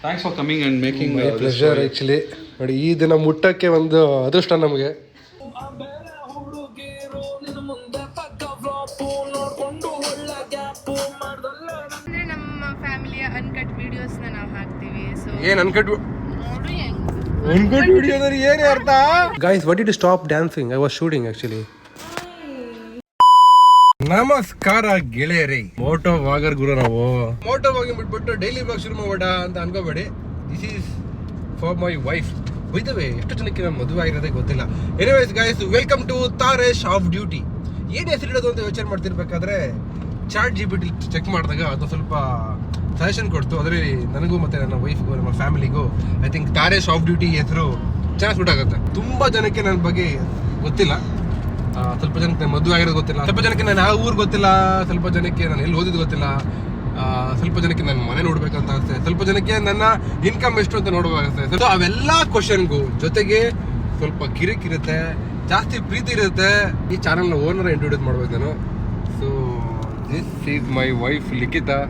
Thanks for coming and making my pleasure actually. ನೋಡಿ ಈ ದಿನ ಮುಟ್ಟಕ್ಕೆ ಒಂದು ಅದೃಷ್ಟ ನಮಗೆ. ನಮ್ಮ ಫ್ಯಾಮಿಲಿಯ ಅನ್ಕಟ್ ವಿಡಿಯೋಸ್ನ ನಾವು ಹಾಕ್ತೀವಿ. ಸೊ ಏನು ಅನ್ಕಟ್ ನೋಡಿ ಅನ್ಕಟ್ ವಿಡಿಯೋ ಅಂದ್ರೆ ಏನು ಅರ್ಥ? Guys, what did you stop dancing? I was shooting actually. ನಮಸ್ಕಾರ ಗೆಳೆಯರೇ, ಮೋಟೋ ವಾಗರ್ ಗುರು. ನಾವು ಮೋಟೋ ವಾಗಿಂಗ್ ಬಿಟ್ಬಿಟ್ಟು ಡೈಲಿ ಬ್ಲಾಗ್ ಶುರು ಮಾಡೋಣ ಅಂತ ಅನ್ಕೋಬೇಡಿ. This is for my wife. By the way ಎಷ್ಟು ಜನಕ್ಕೆ ನಾನು ಮದುವೆ ಆಗಿರೋದೇ ಗೊತ್ತಿಲ್ಲ. Anyways guys, welcome to Taresh off duty. ಏನು ಹೆಸರಿಡೋದು ಅಂತ ಯೋಚನೆ ಮಾಡ್ತಿರ್ಬೇಕಾದ್ರೆ ಚಾಟ್ GPT ಚೆಕ್ ಮಾಡಿದಾಗ ಅದು ಸ್ವಲ್ಪ ಸಜೆಷನ್ ಕೊಡ್ತು. ಅದರಲ್ಲಿ ನನಗೂ ಮತ್ತು ನನ್ನ ವೈಫ್ಗೂ ನಮ್ಮ ಫ್ಯಾಮಿಲಿಗೂ I think Taresh off duty ಹೆಸರು ಚೆನ್ನಾಗಿ ಸೂಟ್ ಆಗುತ್ತೆ. ತುಂಬ ಜನಕ್ಕೆ ನನ್ನ ಬಗ್ಗೆ ಗೊತ್ತಿಲ್ಲ, ಸ್ವಲ್ಪ ಜನಕ್ಕೆ ನಾನು ಮದುವೆ ಆಗಿರೋದು ಗೊತ್ತಿಲ್ಲ, ಸ್ವಲ್ಪ ಜನಕ್ಕೆ ನಾನು ಯಾವ ಊರು ಗೊತ್ತಿಲ್ಲ, ಸ್ವಲ್ಪ ಜನಕ್ಕೆ ನಾನು ಎಲ್ಲಿ ಓದಿದ್ದು ಗೊತ್ತಿಲ್ಲ, ಸ್ವಲ್ಪ ಜನಕ್ಕೆ ನನ್ನ ಮನೆ ನೋಡ್ಬೇಕಂತ ಅನ್ಸುತ್ತೆ, ಸ್ವಲ್ಪ ಜನಕ್ಕೆ ನನ್ನ ಇನ್ಕಮ್ ಎಷ್ಟು ಅಂತ ನೋಡ್ಬೇಕಾಗುತ್ತೆ. ಸೊ ಅವೆಲ್ಲ ಕ್ವಶನ್ಗೂ ಜೊತೆಗೆ ಸ್ವಲ್ಪ ಕಿರಿಕಿರುತ್ತೆ, ಜಾಸ್ತಿ ಪ್ರೀತಿ ಇರುತ್ತೆ. ಈ ಚಾನಲ್ನ ಓನರ್ ಇಂಟ್ರೊಡ್ಯೂಸ್ ಮಾಡ್ಬೇಕು ನಾನು. So this is my wife Likhitha.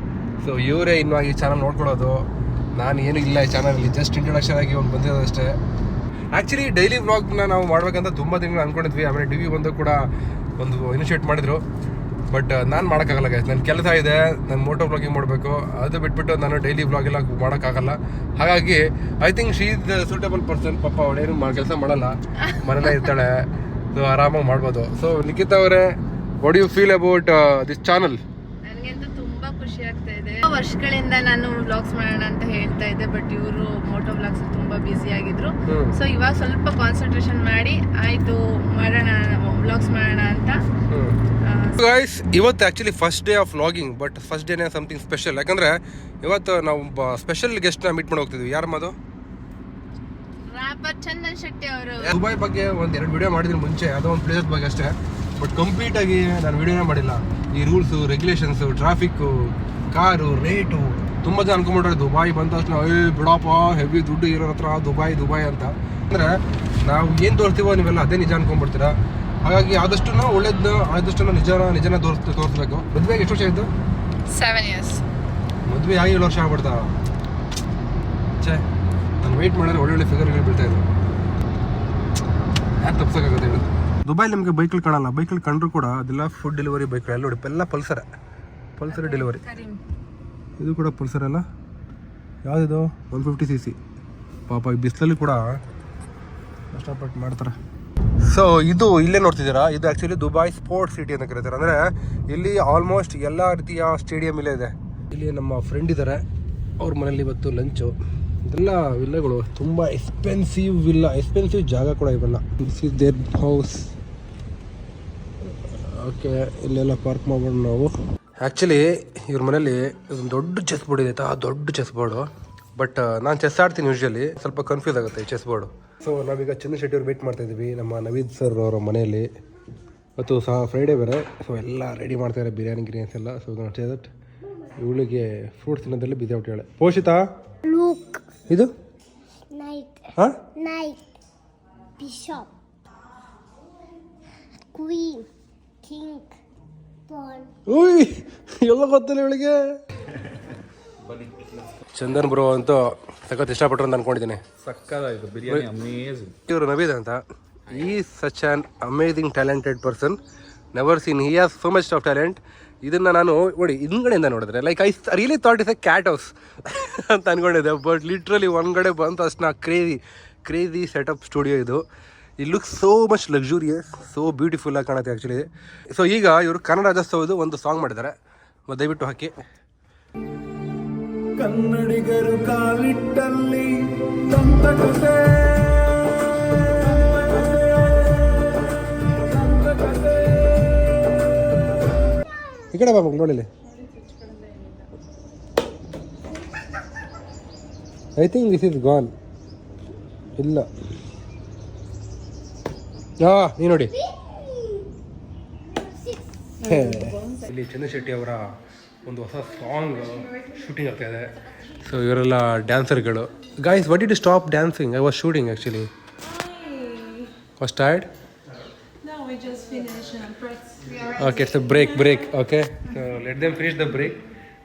So ಇವರೇ ಇನ್ನು ಈ ಚಾನಲ್ ನೋಡ್ಕೊಳ್ಳೋದು. ನಾನು ಏನೂ ಇಲ್ಲ ಈ ಚಾನಲಲ್ಲಿ, ಜಸ್ಟ್ ಇಂಟ್ರೊಡಕ್ಷನ್ ಆಗಿ ಒಂದು ಬಂದಿರೋದಷ್ಟೇ. ಆ್ಯಕ್ಚುಲಿ ಡೈಲಿ ವ್ಲಾಗ್ನ ನಾವು ಮಾಡ್ಬೇಕಂತ ತುಂಬ ತಿಂಗಳು ಅಂದ್ಕೊಂಡಿದ್ವಿ. ಆಮೇಲೆ ಡಿ ವಿ ಬಂದು ಕೂಡ ಒಂದು ಇನಿಷಿಯೇಟ್ ಮಾಡಿದ್ರು. ಬಟ್ ನಾನು ಮಾಡೋಕ್ಕಾಗಲ್ಲ ಗೈಸ್, ನನ್ನ ಕೆಲಸ ಇದೆ, ನಾನು ಮೋಟೋ ವ್ಲಾಗಿಂಗ್ ಮಾಡಬೇಕು. ಅದು ಬಿಟ್ಬಿಟ್ಟು ನಾನು ಡೈಲಿ ವ್ಲಾಗ್ ಎಲ್ಲ ಮಾಡೋಕ್ಕಾಗಲ್ಲ. ಹಾಗಾಗಿ I think she is the suitable person. ಪಾಪ ಅವಳೇನು ಕೆಲಸ ಮಾಡಲ್ಲ, ಮನೇಲೇ ಇರ್ತಾಳೆ. ಸೊ ಆರಾಮಾಗಿ ಮಾಡ್ಬೋದು. ಸೊ ನಿಖಿತಾ ಅವರೇ, what you feel about this channel? ನನಗಂತೂ ತುಂಬಾ ಖುಷಿ ಆಗ್ತಾ ಇದೆ. ವರ್ಷಗಳಿಂದ ನಾನು ವ್ಲಾಗ್ಸ್ ಮಾಡೋಣ ಅಂತ ಹೇಳ್ತಾ ಇದ್ದೆ, ಬಟ್ ಇವರು ಮೋಟೋ ವ್ಲಾಗ್ಸ್ ತುಂಬಾ ಬ್ಯುಸಿ ಆಗಿದ್ರು. ಸೊ ಇವಾಗ ಸ್ವಲ್ಪ ಕಾನ್ಸಂಟ್ರೇಷನ್ ಮಾಡಿ ಆಯ್ತು ಮಾಡೋಣ, ವ್ಲಾಗ್ಸ್ ಮಾಡೋಣ ಅಂತ. ಗೈಸ್, ಇವತ್ತು actually first day of vlogging. But first ಡೇನೇ ಸಮಥಿಂಗ್ ಸ್ಪೆಷಲ್. ಯಾಕಂದರೆ ಇವತ್ತು ನಾವು ಸ್ಪೆಷಲ್ ಗೆಸ್ಟ್ನ ಮೀಟ್ ಮಾಡಿ ಹೋಗ್ತಿದ್ವಿ. ಯಾರು ಮಾದು? ರಾಪರ್ ಚಂದನ್ ಶೆಟ್ಟಿ ಅವರು. ದುಬೈ ಬಗ್ಗೆ ಒಂದೆರಡು ವಿಡಿಯೋ ಮಾಡಿದ್ರೆ ಮುಂಚೆ, ಅದೋ ಒಂದು ಪ್ಲೇಸ್ ಬಗ್ಗೆ ಅಷ್ಟೇ. ಬಟ್ ಕಂಪ್ಲೀಟಾಗಿ ನಾನು ವಿಡಿಯೋನೇ ಮಾಡಿಲ್ಲ. ಈ rules, regulations, traffic, car, rate. ತುಂಬ ಜನ ಅನ್ಕೊಂಡ್ಬಿಟ್ರೆ ದುಬೈ ಬಂದ ತಕ್ಷಣ ಬಿಡಪ್ಪ ಹೆವಿ ದುಡ್ಡು ಇರೋ ಹತ್ರ ದುಬೈ ಅಂತ. ಅಂದರೆ ನಾವು ಏನು ತೋರಿಸ್ತೀವೋ ನೀವೆಲ್ಲ ಅದೇ ನಿಜ ಅನ್ಕೊಂಡ್ಬಿಡ್ತೀರಾ. ಹಾಗಾಗಿ ಆದಷ್ಟು ಒಳ್ಳೇದನ್ನ, ಆದಷ್ಟು ನಿಜನ ತೋರಿಸ್ಬೇಕು. ಮದುವೆಗೆ ಎಷ್ಟು ವರ್ಷ ಆಯಿತು? 7 years. ಮದುವೆ ಆಗಿ 7 ವರ್ಷ ಆಗ್ಬಿಡ್ತಾ? ಛೇ, ನಾನು ವೆಯ್ಟ್ ಮಾಡಿದ್ರೆ ಒಳ್ಳೊಳ್ಳೆ ಫಿಗರ್ಗಳು ಬೀಳ್ತಾಯಿದ್ರು. ಯಾರು ತಪ್ಸೋಕ್ಕಾಗುತ್ತೆ ಹೇಳಿ? ದುಬೈ ನಿಮಗೆ ಬೈಕಲ್ಲಿ ಕಾಣಲ್ಲ. ಬೈಕಲ್ಲಿ ಕಂಡ್ರು ಕೂಡ ಅದೆಲ್ಲ ಫುಡ್ ಡೆಲಿವರಿ ಬೈಕ್. ಎಲ್ಲ ನೋಡಿ, ಎಲ್ಲ ಪಲ್ಸರ್ ಡೆಲಿವರಿ. ಇದು ಕೂಡ ಪಲ್ಸರ್ ಅಲ್ಲ, ಯಾವುದಿದು? 150cc. ಪಾಪ ಈ ಬಿಸಿಲಲ್ಲಿ ಕೂಡ ಕಷ್ಟಪಟ್ಟು ಮಾಡ್ತಾರೆ. ಸೊ ಇದು ಇಲ್ಲೇ ನೋಡ್ತಿದ್ದೀರಾ, ಇದು ಆ್ಯಕ್ಚುಲಿ ದುಬೈ ಸ್ಪೋರ್ಟ್ಸ್ ಸಿಟಿ ಅಂತ ಕರೀತಾರೆ. ಅಂದರೆ ಇಲ್ಲಿ ಆಲ್ಮೋಸ್ಟ್ ಎಲ್ಲ ರೀತಿಯ ಸ್ಟೇಡಿಯಂ ಇಲ್ಲೇ ಇದೆ. ಇಲ್ಲಿ ನಮ್ಮ ಫ್ರೆಂಡ್ ಇದ್ದಾರೆ, ಅವ್ರ ಮನೇಲಿ ಇವತ್ತು ಲಂಚು. ಇದೆಲ್ಲ ವಿಲ್ಲಗಳು ತುಂಬ ಎಕ್ಸ್ಪೆನ್ಸಿವ್ ಜಾಗ ಕೂಡ ಇವೆಲ್ಲ. This is there house. Okay, ಇಲ್ಲೆಲ್ಲ ಪಾರ್ಕ್ ಮಾಡ್ಬೋದು ನಾವು. ಆ್ಯಕ್ಚುಲಿ ಇವ್ರ ಮನೇಲಿ ಒಂದು ದೊಡ್ಡ ಚೆಸ್ ಬೋರ್ಡ್ ಇದೆ, ದೊಡ್ಡ ಚೆಸ್ ಬೋರ್ಡು. ಬಟ್ ನಾನು ಚೆಸ್ ಆಡ್ತೀನಿ ಯೂಶ್ವಲಿ, ಸ್ವಲ್ಪ ಕನ್ಫ್ಯೂಸ್ ಆಗುತ್ತೆ ಈ ಚೆಸ್ ಬೋರ್ಡು. ಸೊ ನಾವೀಗ ಚಂದ್ರ ಶೆಟ್ಟಿ ಅವ್ರು ವೇಟ್ ಮಾಡ್ತಾ ಇದ್ದೀವಿ ನಮ್ಮ ನವೀದ್ ಸರ್ ಅವರ ಮನೆಯಲ್ಲಿ. ಇವತ್ತು ಸಹ ಫ್ರೈಡೇ ಬೇರೆ. ಸೊ ಎಲ್ಲ ರೆಡಿ ಮಾಡ್ತಾರೆ, ಬಿರಿಯಾನಿ ಎಲ್ಲ. ಸೊ ದಟ್ ಇವಳಿಗೆ ಫ್ರೂಟ್ಸ್ ತಿನ್ನೋದ್ರಲ್ಲಿ ಬಿಸಿ ಆಗ್ಬಿಟ್ಟು ಹೇಳಿ. ಪೋಷಿತಾ, ಇದು ಹಾಂ, ಬಿಷಪ್, ಕ್ವೀನ್, ಕಿಂಗ್, ಪಾನ್. ಉಯ್, ಎಲ್ಲ ಗೊತ್ತಿಲ್ಲ ಇವಳಿಗೆ. ಚಂದನ್ ಬ್ರೋ ಅಂತೂ ಸಖತ್ ಇಷ್ಟಪಟ್ಟರು ಅಂತ ಅನ್ಕೊಂಡಿದ್ದೀನಿ. ಸಕ್ಕತ್ತಾಗಿತ್ತು ಬಿರಿಯಾನಿ, ಅಮೇಜಿಂಗ್. ಇವರು ನವೀದ್ ಅಂತ. ಈ such an amazing talented person, never seen. He has so much of talent. ಇದನ್ನು ನಾನು ನೋಡಿ ಹಿಂದ್ಗಡೆಯಿಂದ ನೋಡಿದ್ರೆ like I really thought is A cat house ಅಂತ ಅಂದ್ಕೊಂಡಿದ್ದೆ. ಬಟ್ ಲಿಟ್ರಲಿ ಒಂದ್ಗಡೆ ಬಂದ ತಕ್ಷಣ ಕ್ರೇಜಿ ಸೆಟಪ್ ಸ್ಟುಡಿಯೋ ಇದು. It looks so much luxurious, so beautiful ಆಗಿ ಕಾಣುತ್ತೆ ಆ್ಯಕ್ಚುಲಿ. ಸೊ ಈಗ ಇವರು ಕನ್ನಡ ರಾಜ್ಯೋತ್ಸವದ್ದು ಒಂದು ಸಾಂಗ್ ಮಾಡಿದ್ದಾರೆ, ದಯವಿಟ್ಟು ಹಾಕಿ. ಕನ್ನಡಿಗರು ಕಾಲಿಟ್ಟಲ್ಲಿ ದಂತಕತೆ, ಈ ಕಡೆ ಬಾಬು ನೋಡಿಲಿ. I think this is gone. ಇಲ್ಲ, ನೀ ನೋಡಿ ಇಲ್ಲಿ ಚಂದ್ರಶೆಟ್ಟಿ ಅವರ ಒಂದು ಹೊಸ ಸಾಂಗ್ ಶೂಟಿಂಗ್ ಆಗ್ತಾ ಇದೆ. ಸೊ ಇವರೆಲ್ಲ ಡ್ಯಾನ್ಸರ್ಗಳು. Guys, what did you stop dancing? I was shooting actually. Was tired? No, we just finished breaks. Okay, it's a break. Okay, so let them finish the break.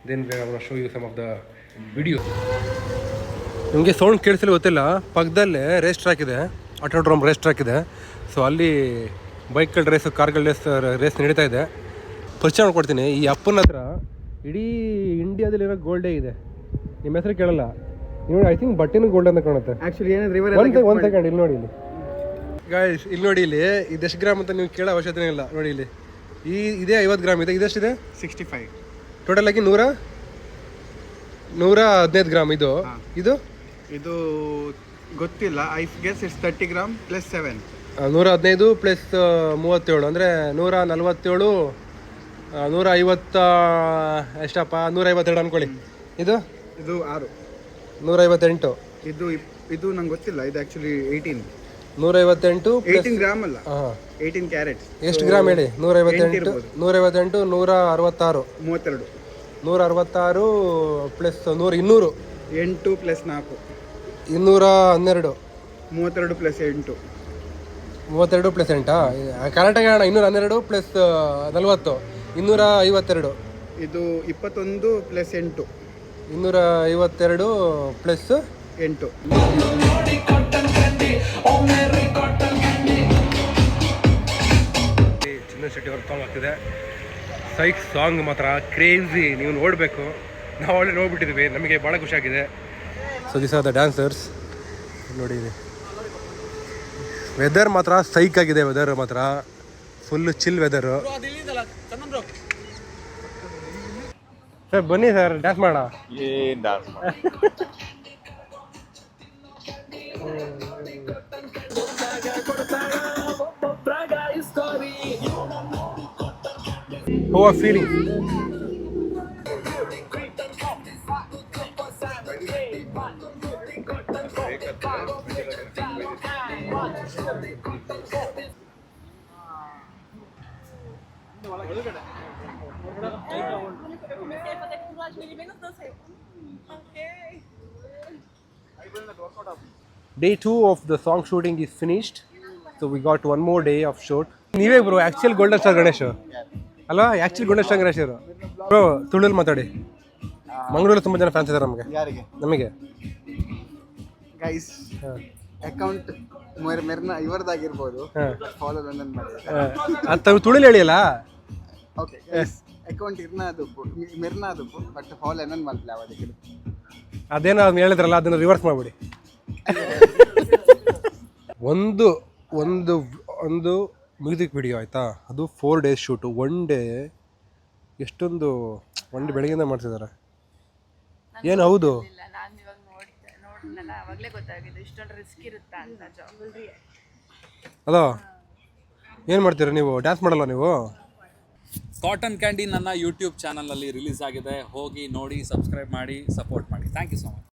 Then we are going to show you some of the videos. ನಿಮಗೆ sound ಕೇಳಿಸಲು ಗೊತ್ತಿಲ್ಲ, ಪಕ್ಕದಲ್ಲೇ race track ಇದೆ, ಆಟೋಡ್ರೋಮ್ race track ಇದೆ. So ಅಲ್ಲಿ ಬೈಕ್ಗಳ race, ಕಾರ್ಗಳ race ನಡೀತಾ ಇದೆ. ಪರಿಚಯ ಮಾಡ್ಕೊಡ್ತೀನಿ. ಈ ಅಪ್ಪನ ಹತ್ರ ಇಡೀ ಇಂಡಿಯಾದಲ್ಲಿರೋ ಗೋಲ್ಡೇ ಇದೆ. ನಿಮ್ಮ ಹೆಸರು ಕೇಳಲ್ಲ ನೋಡಿ. ಐ ಥಿಂಕ್ ಬಟ್ಟೆನೂ ಗೋಲ್ಡ್ ಅಂತ ಕಾಣುತ್ತೆ. ಒಂದು ಸೆಕೆಂಡ್ ಇಲ್ಲಿ ನೋಡಿ. ಇಲ್ಲಿ ಗಾಯ್ಸ್ ಇಲ್ಲಿ ನೋಡಿ, ಇಲ್ಲಿ ಇದೆಷ್ಟು ಗ್ರಾಮ್ ಅಂತ ನೀವು ಕೇಳೋ ಅವಶ್ಯಕತೆ ಇಲ್ಲ. ನೋಡಿ ಇಲ್ಲಿ ಇದೇ 50 ಗ್ರಾಮ್ ಇದೆ. ಇದೆಷ್ಟಿದೆ? 65. ಟೋಟಲ್ ಆಗಿ 115 ಗ್ರಾಮ್. ಇದು ಇದು ಗೊತ್ತಿಲ್ಲ. I guess it's 30 gram plus 7. 115 plus 37 ಅಂದರೆ 147. 150 ಎಷ್ಟಪ್ಪ? 152 ಅನ್ಕೊಳ್ಳಿ. ಇದು 6. 158. ಇದು ನಂಗೆ ಗೊತ್ತಿಲ್ಲ. ಇದು ಆ್ಯಕ್ಚುಲಿ 18. 158 ಗ್ರಾಮ್ ಅಲ್ಲ, 18 ಕ್ಯಾರೆಟ್ಸ್. ಎಷ್ಟು ಗ್ರಾಮ್ ಹೇಳಿ? 158 166 166 ಪ್ಲಸ್ 200 8 ಪ್ಲಸ್ 4 212 32 ಪ್ಲಸ್ 8 32 ಪ್ಲಸ್ 8 ಕರೆಕ್ಟಾಗಿ ಹೇಳೋಣ. 212 ಪ್ಲಸ್ 40 252. ಇದು 21 ಪ್ಲಸ್ 8 252 ಪ್ಲಸ್ 8. ಚಿನ್ನ ಶೆಟ್ಟಿ ಅವ್ರ ಸಾಂಗ್ ಆಗ್ತಿದೆ. ಸೈಕ್ ಸಾಂಗ್ ಮಾತ್ರ ಕ್ರೇಜಿ, ನೀವು ನೋಡಬೇಕು. ನಾವು ಒಳ್ಳೆ ನೋಡ್ಬಿಟ್ಟಿದ್ವಿ, ನಮಗೆ ಭಾಳ ಖುಷಿ ಆಗಿದೆ. So this are the dancers. ನೋಡಿ ವೆದರ್ ಮಾತ್ರ ಸೈಕ್ ಆಗಿದೆ. ವೆದರ್ ಮಾತ್ರ ಫುಲ್ಲು ಚಿಲ್ ವೆದರು. ಸರ್ ಬನ್ನಿ ಸರ್, ಡ್ಯಾನ್ಸ್ ಮಾಡೋಣ. How are you feeling? Day 2 of the song shooting is finished. So we got one more day of shoot. ನೀವೇ bro actual golden star Ganesh ಅಲ್ವಾ? Actual golden star Ganesh ಅವರು bro. ತುಳುಲ್ ಮಾತಾಡಿ. ಮಂಗಳೂರಲ್ಲಿ ತುಂಬ ಜನ fans ಇದ್ದಾರೆ ನಮಗೆ. ಯಾರಿಗೆ? ನಮಗೆ. ಗೈಸ್ ಅಕೌಂಟ್ ಮೆರ್ನಾ ಇವರದಾಗಿರ್ಬೋದು. ಫಾಲೋ ನನ್ನ ಮಾಡಿ ಅದು ತುಳುಲ್ ಹೇಳಿಯಲ್ಲ. ಓಕೆ ಅಕೌಂಟ್ ಇರ್ನಾದಪ್ಪು ಮೆರ್ನಾದಪ್ಪು ಬಟ್ ಫಾಲೋ ನನ್ನ ಮಲ್ಪಲೆ ಅವರಿಗೆ. ಅದೇನೋ ಅದನ್ನ ಹೇಳಿದ್ರಲ್ಲ, ಅದನ್ನು ರಿವರ್ಸ್ ಮಾಡಿಬಿಡಿ. ಒಂದು ಮ್ಯೂಸಿಕ್ ವಿಡಿಯೋ ಆಯಿತಾ, ಅದು 4 days ಶೂಟು. ಒನ್ ಡೇ ಬೆಳಗ್ಗೆಯಿಂದ ಮಾಡ್ತಿದ್ದಾರೆ. ಏನು ಹೌದು? ನಾನು ಇವಾಗ ನೋಡಿದ್ನಲ್ಲ, ಅವಾಗಲೇ ಗೊತ್ತಾಗಿದೆ ಇಷ್ಟೊಂದು ರಿಸ್ಕ್ ಇರುತ್ತಾ ಅಂತ ಜಾಬ್. ಅಲೋ, ಏನು ಮಾಡ್ತೀರಾ ನೀವು? ಡ್ಯಾನ್ಸ್ ಮಾಡಲ್ಲ ನೀವು? ಕಾಟನ್ ಕ್ಯಾಂಡಿ ನನ್ನ ಯೂಟ್ಯೂಬ್ ಚಾನಲಲ್ಲಿ ರಿಲೀಸ್ ಆಗಿದೆ. ಹೋಗಿ ನೋಡಿ, ಸಬ್ಸ್ಕ್ರೈಬ್ ಮಾಡಿ, ಸಪೋರ್ಟ್ ಮಾಡಿ. Thank you so much.